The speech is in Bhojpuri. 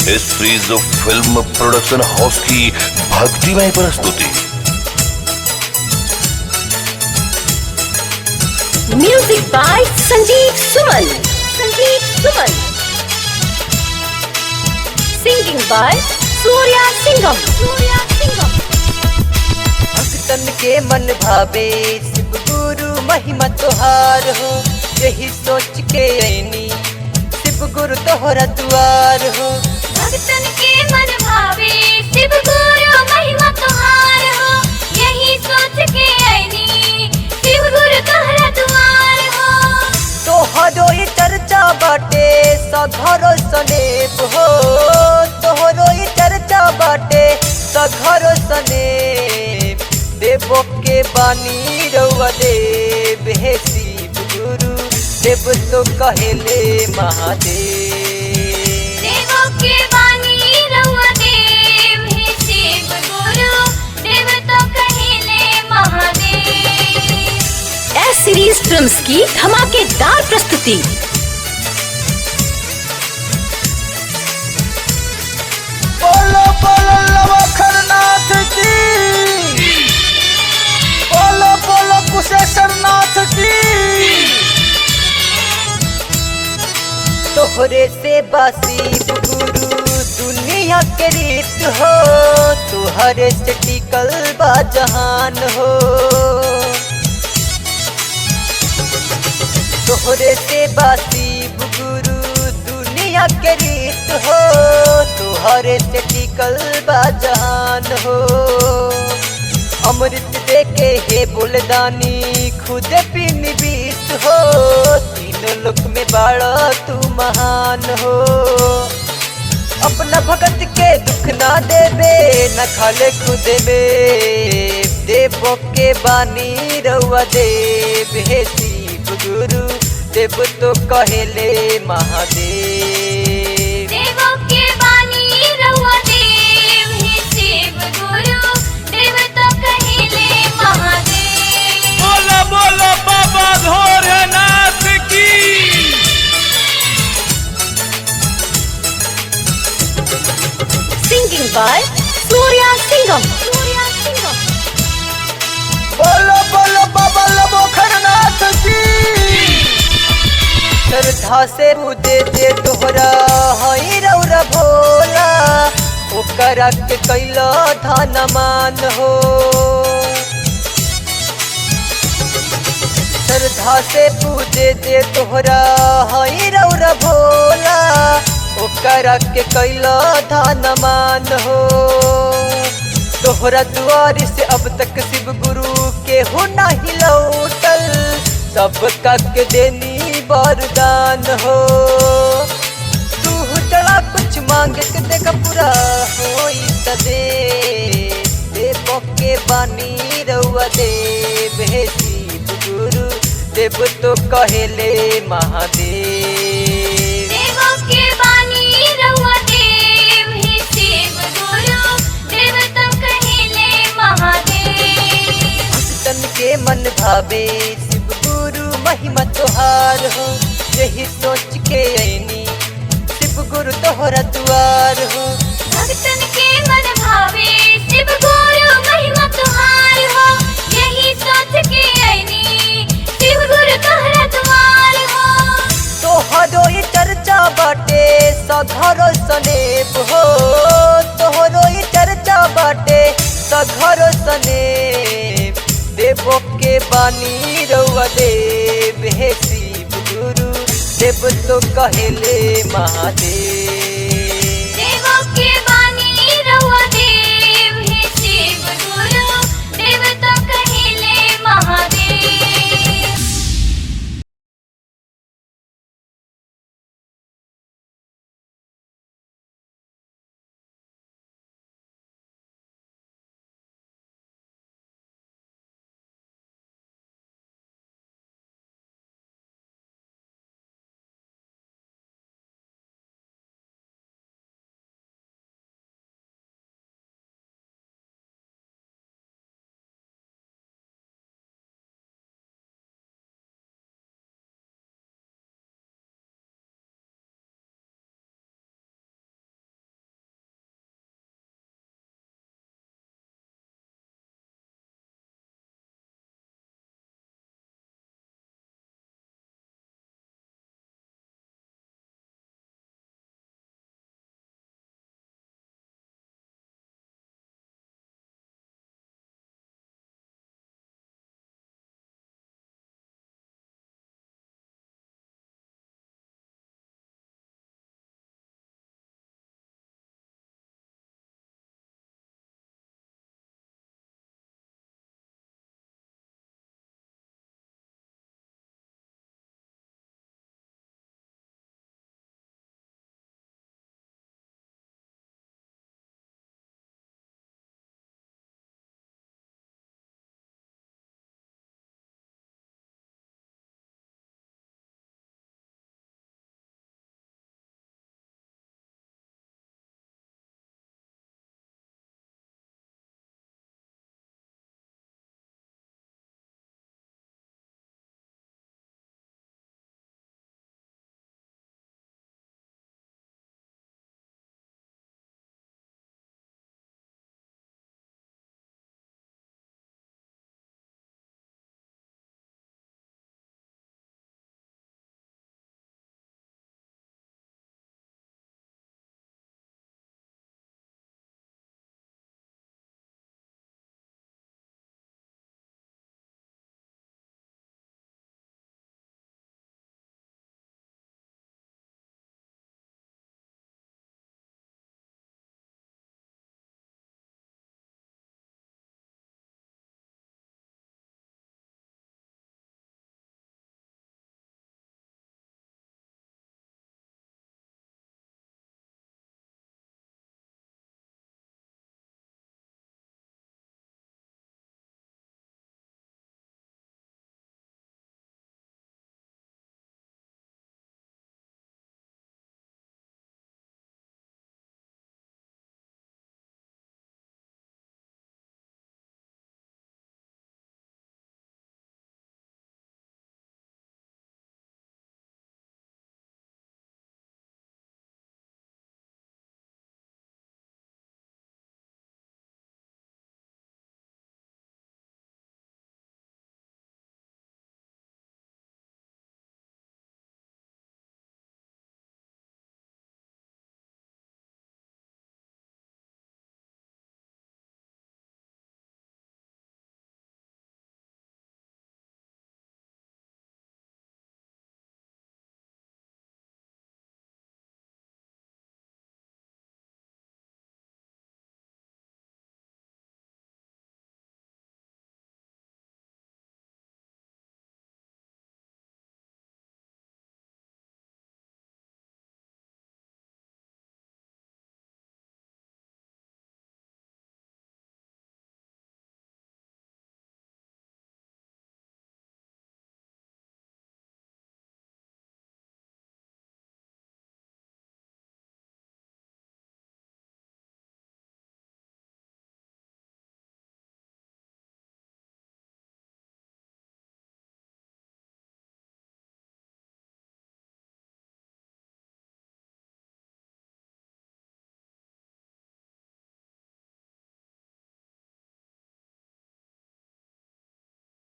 इस फ्रीज फिल्म प्रोडक्शन हाउस की भक्तिमय प्रस्तुति। Music by Sanjeev Suman. Singing by Surya Singam. भक्तन के मन भावे शिव गुरु महिमा तोहार हो, यही सोच के ऐनी शिव गुरु तोहरा दुआर हो। भक्तन के मन भावे शिव गुरु महिमा तोहार हो, यही सोच के ऐनी शिव गुरु तोहरा दुआर हो। तोहरो ये चर्चा बाटे सघरो सनेप हो, तोहरो ये चर्चा बाटे सघरो सनेप। देवो के बानी रउआ देव हे शिव गुरु, देव तो कहेले महादेव। देवो के बानी रउआ देव हे शिव गुरु, देव तो कहेले महादेव। एस सीरीज फिल्म्स की धमाकेदार प्रस्तुति। बोलो बोलो लवखरनाथ की, बोलो बोलो कुशेश्वरनाथ की। तोहरे से बासी गुरु दुनिया के रीत हो, तुहरे से टिकल बा जहान हो। तोहरे से बासी गुरु दुनिया के रीत हो, तुहरे से टिकल बा जहान हो। अमृत दे के हे बोलदानी खुद पिन बीत हो, तीनों लोक में बाड़ा तू महान हो। अपना भगत के दुख ना देवे न खाले खुद में, देवो के बानी रउआ देव हे शिव गुरु, देव तो कहेले महादेव। देवो के बानी रउआ देव हे शिव गुरु, देव तो कहेले महादेव। बोलो बोलो बाबा भोलेनाथ की। सिंगिंग बाय सूर्या सिंगम। बोलो बोलो बाबा लवखरनाथ की। श्रद्धा से पूजे जे तोहरा हई रउरा भोला, ओकरा के कैला धन मान हो। श्रद्धा से पूजे जे तोहरा हई रउरा भोला, ओकरा के कैला धन मान हो। तोहरा दुआर से अब तक शिव गुरु के हो नहीं लौटल, सब का के देनी वरदान हो। तू चला कुछ मांगे के देख पूरा होई सदे, देवो के बानी रउआ देव हे शिव गुरु, देव तो कहेले महादेव। देवो के बानी रउआ देव हे शिव गुरु, देव तो कहेले महादेव। भक्तन के मन भावे शिव गुरु महिमा तोहार हो, यही सोच के ऐनी शिव गुरु तोहरा दुआर हो। भक्तन के मन भावे शिव गुरु महिमा तोहार हो, यही सोच के ऐनी शिव गुरु तोहरा दुआर हो। तोहरो ये चर्चा बाटे सघरो सनेप हो, तोहरो ये चर्चा बाटे सघरो सनेप। देवो के बानी रउआ देव हे शिव गुरु, देव तो कहेले महादेव।